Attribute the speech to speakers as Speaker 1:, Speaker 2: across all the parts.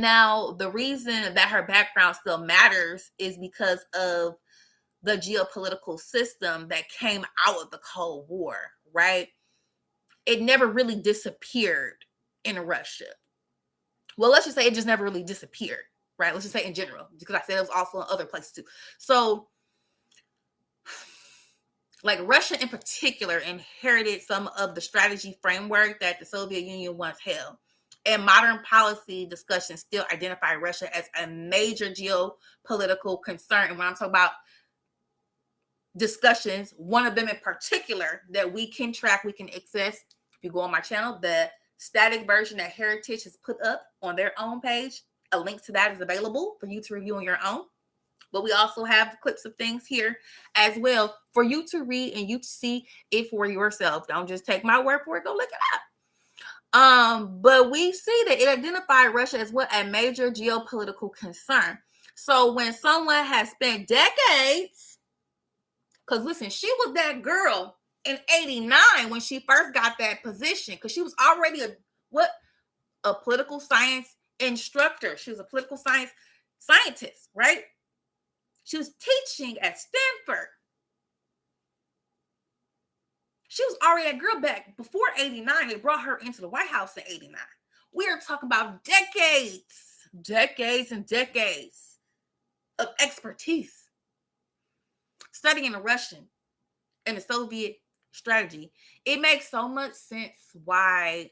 Speaker 1: Now, the reason that her background still matters is because of the geopolitical system that came out of the Cold War, right? It never really disappeared in Russia. Well, let's just say it just never really disappeared, right? Let's just say in general, because I said it was also in other places too. So, like Russia in particular inherited some of the strategy framework that the Soviet Union once held. And modern policy discussions still identify Russia as a major geopolitical concern. And when I'm talking about discussions, one of them in particular that we can track, we can access, if you go on my channel, the static version that Heritage has put up on their own page, a link to that is available for you to review on your own. But we also have clips of things here as well for you to read and you to see it for yourself. Don't just take my word for it, go look it up. But we see that it identified Russia as what? A major geopolitical concern. So when someone has spent decades, because listen, she was that girl in 89 when she first got that position, because she was already a political science instructor. She was a political science scientist, right? She was teaching at Stanford. She was already a girl back before 89. They brought her into the White House in 89. We are talking about decades and decades of expertise studying the Russian and the Soviet strategy. It makes so much sense why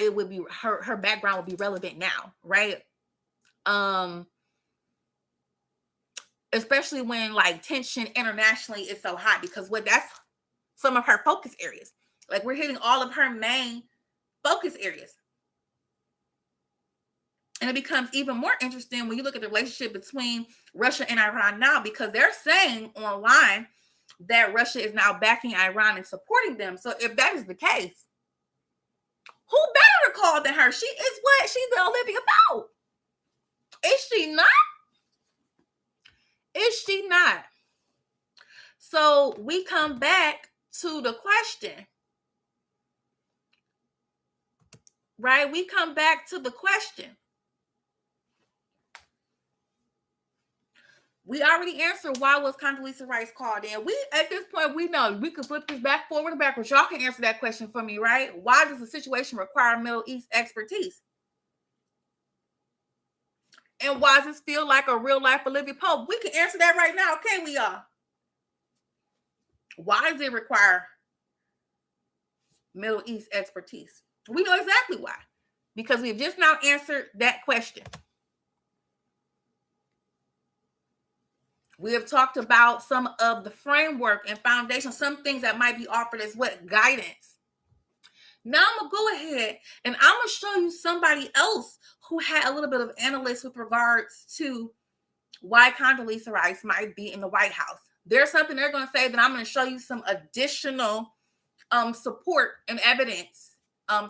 Speaker 1: it would be her background would be relevant now, right? Especially when like tension internationally is so high, because that's some of her focus areas. Like we're hitting all of her main focus areas. And it becomes even more interesting when you look at the relationship between Russia and Iran now, because they're saying online that Russia is now backing Iran and supporting them. So if that is the case, who better to call than her? She is what? She's the Olivia Pope. Is she not? Is she not? So we come back to the question, right? We come back to the question. We already answered why was Condoleezza Rice called in. We at this point, we know we could flip this back, forward, and backwards. Y'all can answer that question for me, right? Why does the situation require Middle East expertise? And why does this feel like a real life Olivia Pope? We can answer that right now, can we, y'all? Why does it require Middle East expertise? We know exactly why, because we've just now answered that question. We have talked about some of the framework and foundation, some things that might be offered as what? Guidance. Now I'm going to go ahead and I'm going to show you somebody else who had a little bit of analysis with regards to why Condoleezza Rice might be in the White House. There's something they're going to say that I'm going to show you some additional support and evidence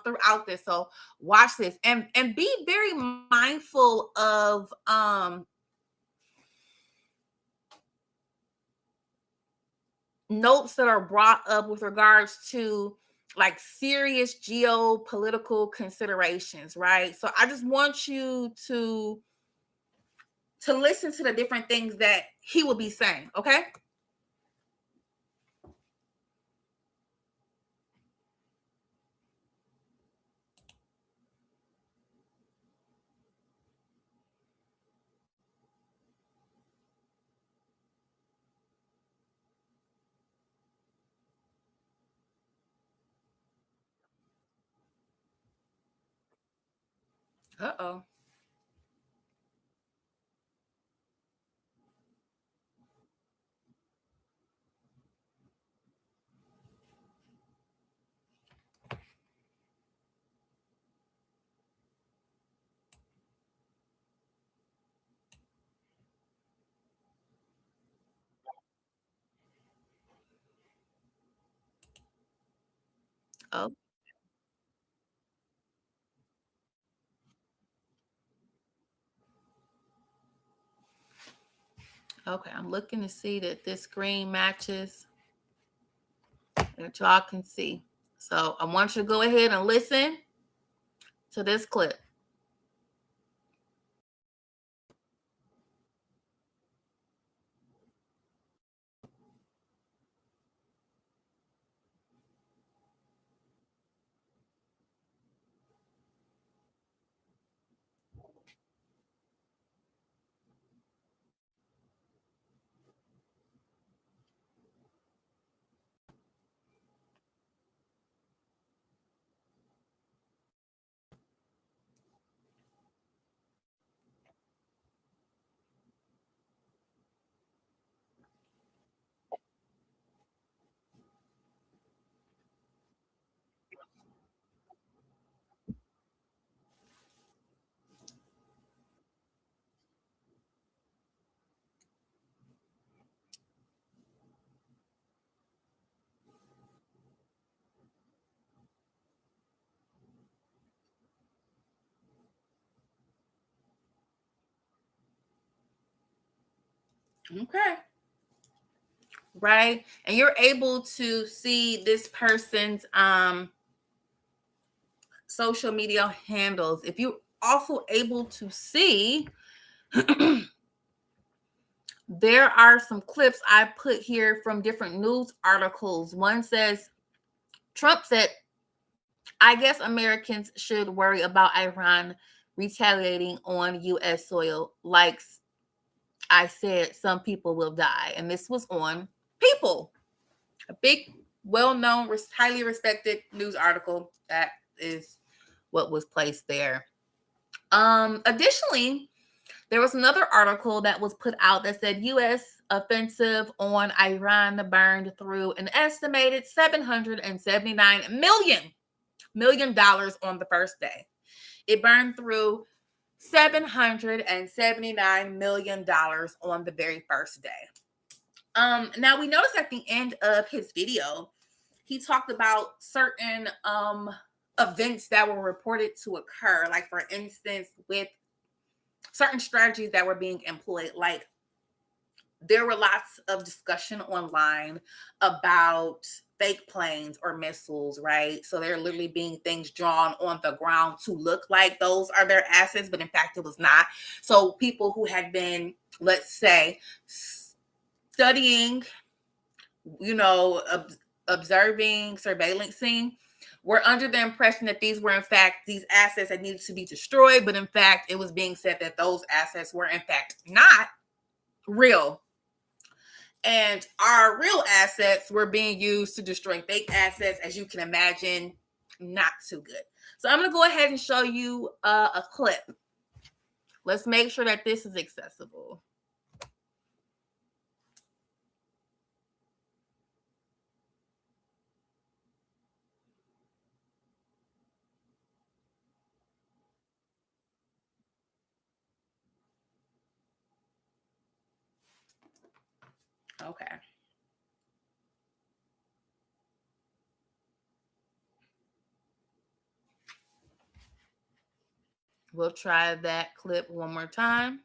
Speaker 1: throughout this. So watch this and be very mindful of notes that are brought up with regards to like serious geopolitical considerations, right? So I just want you to listen to the different things that he will be saying, okay? Uh-oh. Oh, okay. I'm looking to see that this screen matches that y'all can see. So I want you to go ahead and listen to this clip. Okay. Right. And you're able to see this person's social media handles. If you're also able to see, there are some clips I put here from different news articles. One says, Trump said, I guess Americans should worry about Iran retaliating on U.S. soil. Like I said, some people will die. And this was on People, a big, well-known, highly respected news article. That is what was placed there. Additionally, there was another article that was put out that said U.S. offensive on Iran burned through an estimated $779 million on the first day. It burned through $779 million on the very first day. Now we noticed at the end of his video, he talked about certain events that were reported to occur, like for instance, with certain strategies that were being employed. Like there were lots of discussion online about fake planes or missiles, right? So they're literally being things drawn on the ground to look like those are their assets, but in fact it was not. So people who had been, let's say, studying, observing, surveillancing, were under the impression that these were in fact these assets that needed to be destroyed, but in fact it was being said that those assets were in fact not real. And our real assets were being used to destroy fake assets, as you can imagine, not too good. So I'm going to go ahead and show you a clip. Let's make sure that this is accessible. Okay. We'll try that clip one more time.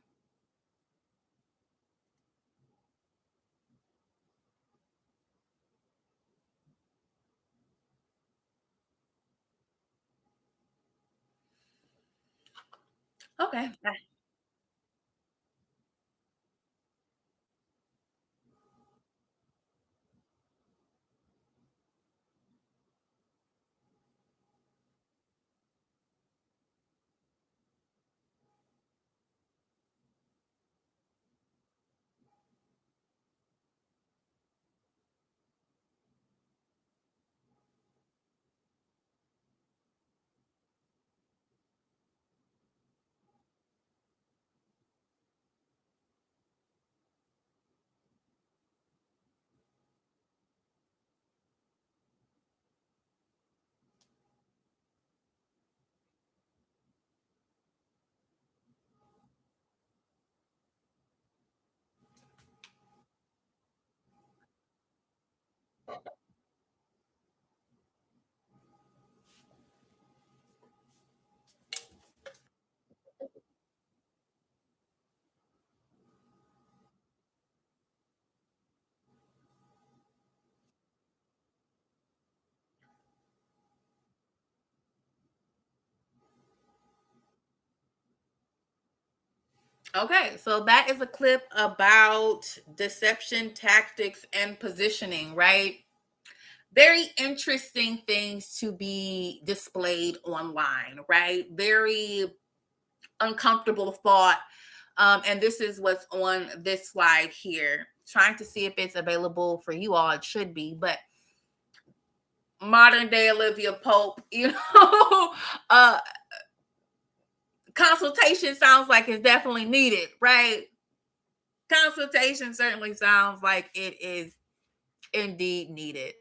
Speaker 1: Okay. Okay, so that is a clip about deception tactics and positioning, right? Very interesting things to be displayed online, right? Very uncomfortable thought. And this is what's on this slide here. Trying to see if it's available for you all. It should be, but modern day Olivia Pope, uh, consultation sounds like it's definitely needed, right? Consultation certainly sounds like it is indeed needed.